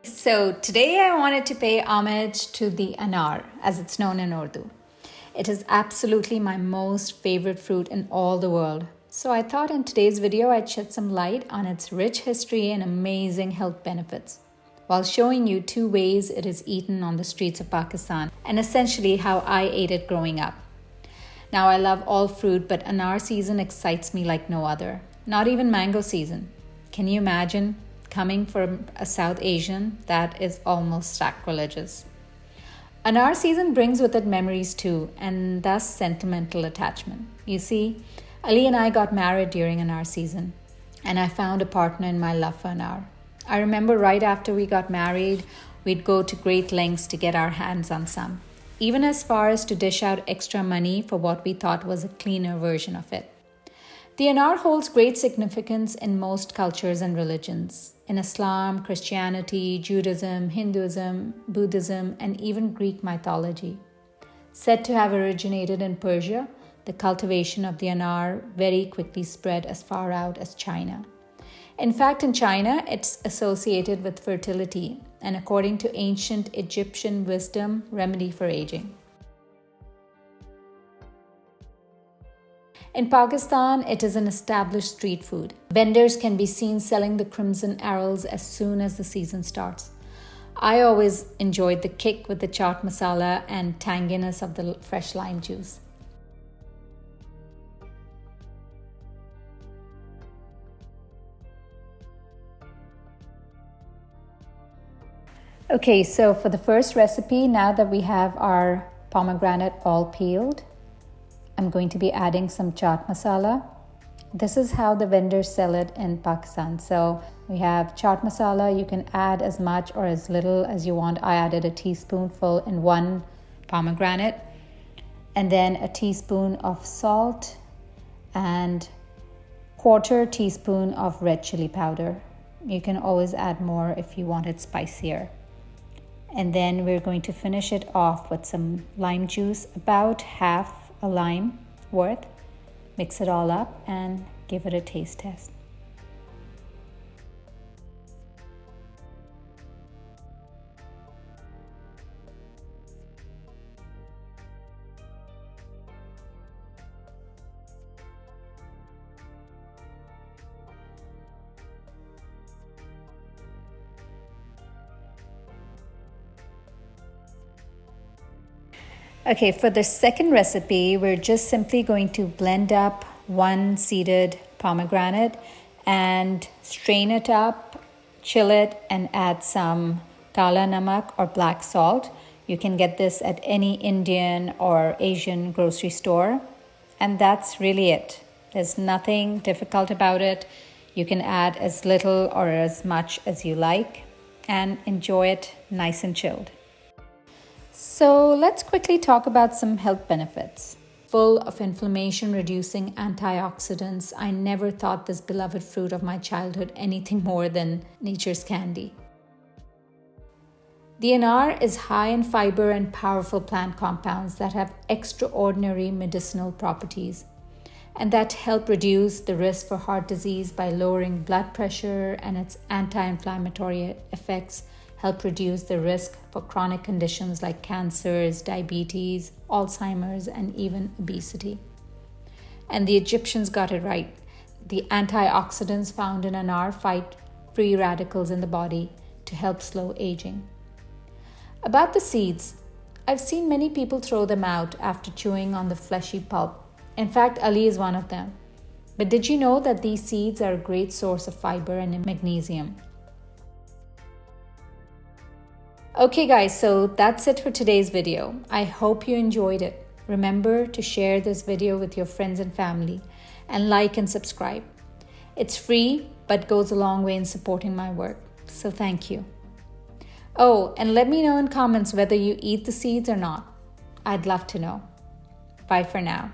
So today I wanted to pay homage to the anar, as it's known in Urdu. It is absolutely my most favorite fruit in all the world. So I thought in today's video I'd shed some light on its rich history and amazing health benefits, while showing you 2 ways it is eaten on the streets of Pakistan and essentially how I ate it growing up. Now I love all fruit, but anar season excites me like no other. Not even mango season. Can you imagine? Coming from a South Asian, that is almost sacrilegious. Anar season brings with it memories too, and thus sentimental attachment. You see, Ali and I got married during Anar season, and I found a partner in my love for Anar. I remember right after we got married, we'd go to great lengths to get our hands on some, even as far as to dish out extra money for what we thought was a cleaner version of it. The anar holds great significance in most cultures and religions. In Islam, Christianity, Judaism, Hinduism, Buddhism, and even Greek mythology. Said to have originated in Persia, the cultivation of the anar very quickly spread as far out as China. In fact, in China, it's associated with fertility and, according to ancient Egyptian wisdom, remedy for aging. In Pakistan, it is an established street food. Vendors can be seen selling the crimson arrows as soon as the season starts. I always enjoyed the kick with the chaat masala and tanginess of the fresh lime juice. Okay, so for the first recipe, now that we have our pomegranate all peeled, I'm going to be adding some chaat masala. This is how the vendors sell it in Pakistan. So we have chaat masala. You can add as much or as little as you want. I added a teaspoonful in 1 pomegranate, and then a teaspoon of salt and 1/4 teaspoon of red chili powder. You can always add more if you want it spicier. And then we're going to finish it off with some lime juice, about half a lime worth. Mix it all up and give it a taste test. Okay, for the second recipe, we're just simply going to blend up 1 seeded pomegranate and strain it up, chill it, and add some kala namak or black salt. You can get this at any Indian or Asian grocery store. And that's really it. There's nothing difficult about it. You can add as little or as much as you like and enjoy it nice and chilled. So let's quickly talk about some health benefits. Full of inflammation reducing antioxidants, I never thought this beloved fruit of my childhood anything more than nature's candy. The anar is high in fiber and powerful plant compounds that have extraordinary medicinal properties and that help reduce the risk for heart disease by lowering blood pressure, and its anti-inflammatory effects help reduce the risk for chronic conditions like cancers, diabetes, Alzheimer's, and even obesity. And the Egyptians got it right. The antioxidants found in anar fight free radicals in the body to help slow aging. About the seeds, I've seen many people throw them out after chewing on the fleshy pulp. In fact, Ali is one of them. But did you know that these seeds are a great source of fiber and magnesium? Okay guys, so that's it for today's video. I hope you enjoyed it. Remember to share this video with your friends and family and like and subscribe. It's free but goes a long way in supporting my work. So thank you. Oh, and let me know in comments whether you eat the seeds or not. I'd love to know. Bye for now.